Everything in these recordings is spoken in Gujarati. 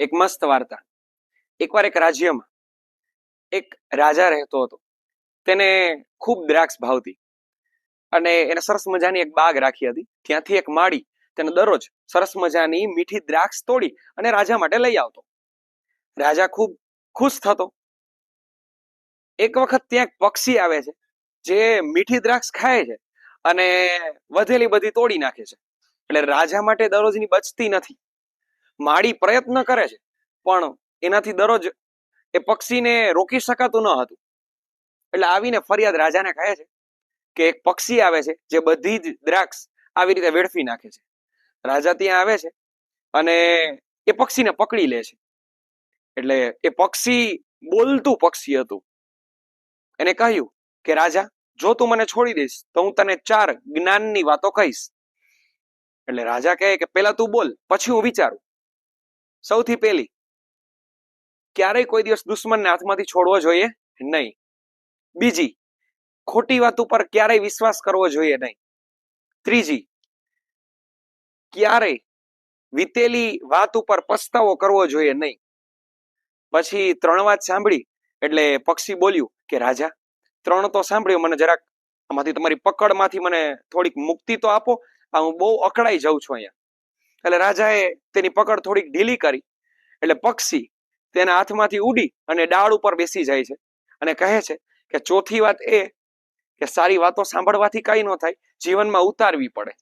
એક મસ્ત વાર્તા. એકવાર એક રાજ્યમાં એક રાજા રહેતો હતો. તેને ખૂબ દ્રાક્ષ ભાવતી અને એને સરસ મજાની એક બાગ રાખી હતી. ત્યાંથી એક માળી તેને દરરોજ સરસ મજાની મીઠી દ્રાક્ષ તોડી અને રાજા માટે લઈ આવતો. રાજા ખૂબ ખુશ થતો. એક વખત ત્યાં એક પક્ષી આવે છે જે મીઠી દ્રાક્ષ ખાય છે અને વધેલી બધી તોડી નાખે છે. એટલે રાજા માટે દરરોજની બચતી નથી. માળી પ્રયત્ન કરે છે પણ એનાથી દરરોજ એ પક્ષીને રોકી શકાતું ન હતું. એટલે આવીને ફરિયાદ રાજાને કહે છે કે એક પક્ષી આવે છે જે બધી જ દ્રાક્ષ આવી રીતે વેડફી નાખે છે. રાજા ત્યાં આવે છે અને એ પક્ષીને પકડી લે છે. એટલે એ પક્ષી બોલતું પક્ષી હતું. એને કહ્યું કે રાજા, જો તું મને છોડી દઈશ તો હું તને 4 જ્ઞાનની વાતો કહીશ. એટલે રાજા કહે કે પેલા તું બોલ, પછી હું વિચારું. સૌથી પહેલી, ક્યારેય કોઈ દિવસ દુશ્મનને હાથમાંથી છોડવો જોઈએ નહીં. બીજી, ખોટી વાત ઉપર ક્યારેય વિશ્વાસ કરવો જોઈએ નહીં. ત્રીજી, ક્યારેય વીતેલી વાત ઉપર પસ્તાવો કરવો જોઈએ નહીં. પછી 3 વાત સાંભળી એટલે પક્ષી બોલ્યું કે રાજા, 3 તો સાંભળ્યો, મને જરાક આમાંથી તમારી પકડમાંથી મને થોડીક મુક્તિ તો આપો. હું બહુ અકળાઈ જાઉં છું અહીંયા. એટલે રાજાએ તેની પકડ થોડીક ઢીલી કરી. એટલે પક્ષી તેના હાથમાંથી ઉડી અને ડાળ ઉપર બેસી જાય છે અને કહે છે કે ચોથી વાત એ કે સારી વાતો સાંભળવાથી કઈ ન થાય, જીવનમાં ઉતારવી પડે.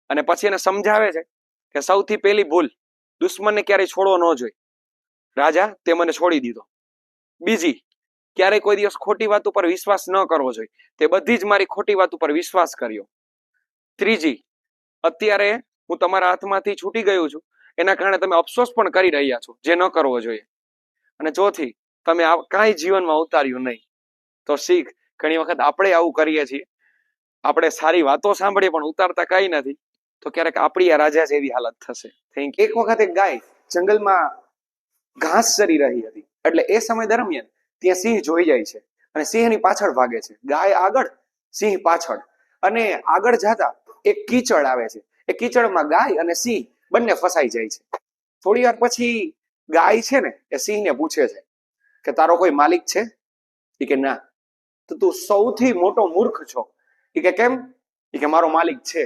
અને પછી એને સમજાવે છે કે સૌથી પહેલી ભૂલ, દુશ્મનને ક્યારેય છોડવો ન જોઈએ. રાજા, તે મને છોડી દીધો. બીજી, ક્યારેય કોઈ દિવસ ખોટી વાત ઉપર વિશ્વાસ ન કરવો જોઈએ. તે બધી જ મારી ખોટી વાત ઉપર વિશ્વાસ કર્યો. ત્રીજી, અત્યારે હું તમારા હાથમાંથી છૂટી ગયો છું, એના કારણે તમે અફસોસ પણ કરી રહ્યા છો, જે ન કરવો જોઈએ. અને ચોથી, તમે કાંઈ જીવનમાં ઉતાર્યું નહીં. તો શીખ, ઘણી વખત આપણે આવું કરીએ છીએ. આપણે સારી વાતો સાંભળીએ પણ ઉતારતા કઈ નથી. તો ક્યારેક આપણી આ રાજા જેવી હાલત થશે. એક વખત એક ગાય જંગલમાં ઘાસ ચરી રહી હતી. એટલે એ સમય દરમિયાન ત્યાં સિંહ જોઈ જાય છે અને સિંહની પાછળ ભાગે છે. ગાય આગળ, સિંહ પાછળ. અને આગળ જતા એક કીચડ આવે છે. એ કીચડમાં ગાય અને સિંહ બંને ફસાઈ જાય છે. થોડી વાર પછી ગાય છે ને એ સિંહને પૂછે છે કે તારો કોઈ માલિક છે? એ કે ના. તો તું સૌથી મોટો મૂર્ખ છો. એ કે કેમ? એ કે મારો માલિક છે.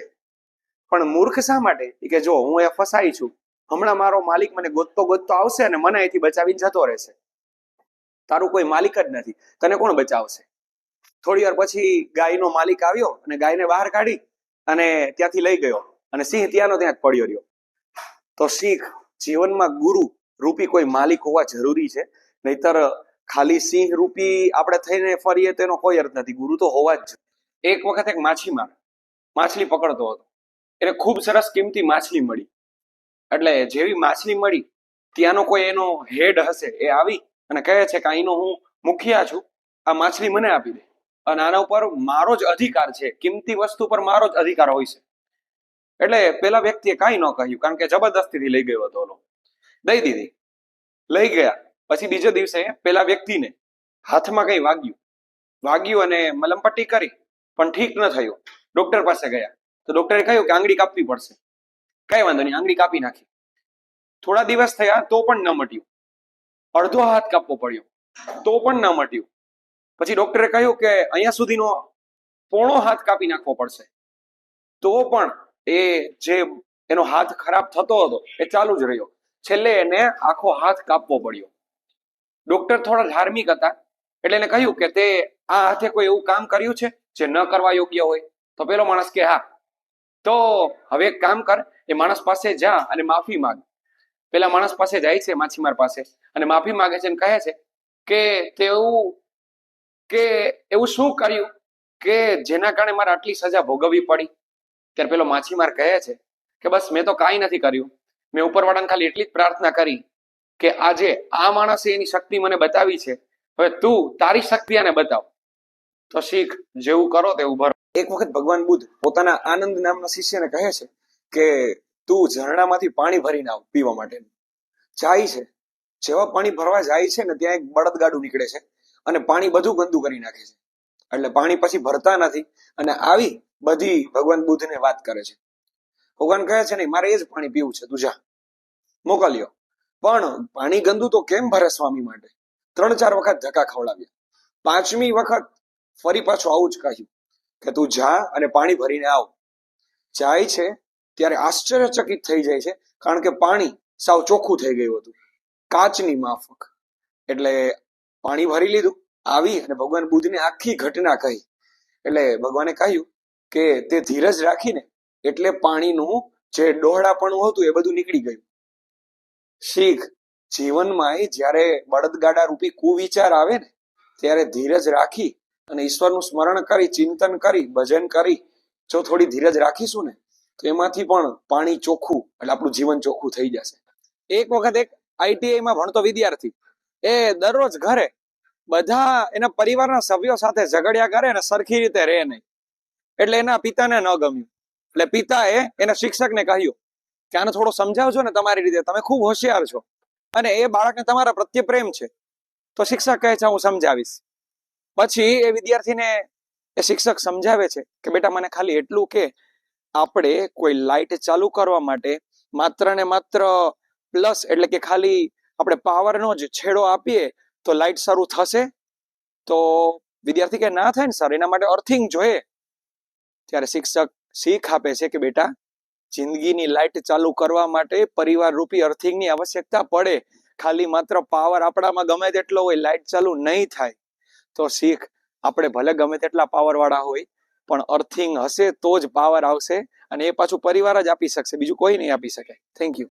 પણ મૂર્ખ શા માટે? એ કે જો હું એ ફસાઈ છું, હમણાં મારો માલિક મને ગોતતો ગોતતો આવશે અને મને અહીંથી બચાવીને જતો રહેશે. તારું કોઈ માલિક જ નથી, તને કોણ બચાવશે? થોડી વાર પછી ગાયનો માલિક આવ્યો અને ગાયને બહાર કાઢી અને ત્યાંથી લઈ ગયો અને સિંહ ત્યાંનો ત્યાં જ પડ્યો રહ્યો. તો શીખ, જીવનમાં ગુરુ રૂપી કોઈ માલિક હોવા જરૂરી છે. નહીતર ખાલી સિંહ રૂપી આપણે થઈને ફરીએ તો એનો કોઈ અર્થ નથી. ગુરુ તો હોવા જ. એક વખત એક માછીમાર માછલી પકડતો હતો. એને ખૂબ સરસ કિંમતી માછલી મળી. એટલે જેવી માછલી મળી ત્યાંનો કોઈ એનો હેડ હશે, એ આવી અને કહે છે કે અહીંનો હું મુખિયા છું, આ માછલી મને આપી દે અને આના ઉપર મારો જ અધિકાર છે, કિંમતી વસ્તુ પર મારો જ અધિકાર હોય છે. એટલે પેલા વ્યક્તિએ કાંઈ ન કહ્યું, કારણ કે જબરદસ્તીથી લઈ ગયો હતો. દઈ દીધી, લઈ ગયા. પછી બીજે દિવસે પેલા વ્યક્તિને હાથમાં કઈ વાગ્યું અને મલમપટ્ટી કરી પણ ઠીક ન થયું. ડોક્ટર પાસે ગયા તો ડોક્ટરે કહ્યું કે આંગળી કાપવી પડશે. કઈ વાંધો નહીં, આંગળી કાપી નાખી. થોડા દિવસ થયા તો પણ ન મટ્યું. અડધો હાથ કાપવો પડ્યો તો પણ ન મટ્યું. પછી ડોક્ટરે કહ્યું કે અહીંયા સુધીનો પોણો હાથ કાપી નાખવો પડશે. તો પણ એ જે એનો હાથ ખરાબ થતો હતો એ ચાલુ જ રહ્યો. છેલ્લે એને આખો હાથ કાપવો પડ્યો. ડોક્ટર થોડા ધાર્મિક હતા એટલે એને કહ્યું કે તે આ હાથે કોઈ એવું કામ કર્યું છે જે ન કરવા યોગ્ય હોય? તો પેલો માણસ કે હા. તો હવે એક કામ કર, એ માણસ પાસે જા અને માફી માંગ. પેલા માણસ પાસે જાય છે, માછીમાર પાસે, અને માફી માંગે છે અને કહે છે કે એવું શું કર્યું કે જેના કારણે મારે આટલી સજા ભોગવવી પડી? ત્યારે પેલો માછીમાર કહે છે કે બસ મેં તો કાંઈ નથી કર્યું. મેં ઉપરવાળાને ખાલી એટલી જ પ્રાર્થના કરી કે આજે આ માણસે એની શક્તિ મને બતાવી છે, હવે તું તારી શક્તિ આને બતાવ. તો શીખ, જેવું કરો તેવું ભરો. એક વખત ભગવાન બુદ્ધ પોતાના આનંદ નામના શિષ્યને કહે છે કે તું ઝરણામાંથી પાણી ભરીને આવ પીવા માટે. જાય છે. જેવા પાણી ભરવા જાય છે ને ત્યાં એક બળદગાડું નીકળે છે અને પાણી બધું ગંદુ કરી નાખે છે. એટલે પાણી પછી ભરતા નથી અને આવી બધી ભગવાન બુદ્ધને વાત કરે છે. ભગવાન કહે છે નહીં, મારે એ જ પાણી પીવું છે, તું જા, મોકલ્યો. પણ પાણી ગંદુ તો કેમ ભરે સ્વામી માટે? 3-4 વખત ધક્કા ખવડાવ્યા. 5મી વખત ફરી પાછું આવું જ કહ્યું કે તું જા અને પાણી ભરીને આવ. જાય છે ત્યારે આશ્ચર્યચકિત થઈ જાય છે, કારણ કે પાણી સાવ ચોખ્ખું થઈ ગયું હતું, કાચની માફક. એટલે પાણી ભરી લીધું, આવી અને ભગવાન બુદ્ધને આખી ઘટના કહી. એટલે ભગવાને કહ્યું કે તે ધીરજ રાખીને એટલે પાણીનું જે ડોહળાપણું હતું એ બધું નીકળી ગયું. શીખ જીવનમાં જ્યારે બળદગાડા રૂપી કુવિચાર આવે ને ત્યારે ધીરજ રાખી અને ઈશ્વરનું સ્મરણ કરી, ચિંતન કરી, ભજન કરી જો થોડી ધીરજ રાખીશું ને તો એમાંથી પણ પાણી ચોખ્ખું, એટલે આપણું જીવન ચોખ્ખું થઈ જશે. એક વખત એક આઈટીઆઈમાં ભણતો વિદ્યાર્થી એ દરરોજ ઘરે બધા એના પરિવારના સભ્યો સાથે ઝઘડ્યા કરે અને સરખી રીતે રહે નહીં. એટલે એના પિતાને ન ગમ્યું. એટલે પિતાએ એના શિક્ષકને કહ્યું કે આને થોડો સમજાવજો ને તમારી રીતે, તમે ખૂબ હોશિયાર છો અને એ બાળકને તમારા પ્રત્યે પ્રેમ છે. તો શિક્ષક કહે છે હું સમજાવીશ. પછી એ વિદ્યાર્થીને એ શિક્ષક સમજાવે છે કે બેટા મને ખાલી એટલું કે આપણે કોઈ લાઇટ ચાલુ કરવા માટે માત્ર ને માત્ર પ્લસ એટલે કે ખાલી આપણે પાવરનો જ છેડો આપીએ તો લાઇટ શરૂ થશે? તો વિદ્યાર્થી કે ના થાય ને સર, એના માટે અર્થિંગ જોઈએ. ત્યારે શિક્ષક શીખ આપે છે કે બેટા જિંદગીની લાઇટ ચાલુ કરવા માટે પરિવાર રૂપી અર્થિંગની આવશ્યકતા પડે. ખાલી માત્ર પાવર આપણામાં ગમે તેટલો હોય, લાઇટ ચાલુ નહીં થાય. તો શીખ આપણે ભલે ગમે તેટલા પાવર વાળા હોય પણ અર્થિંગ હશે તો જ પાવર આવશે, અને એ પાછું પરિવાર જ આપી શકશે, બીજું કોઈ નહીં આપી શકે. Thank you.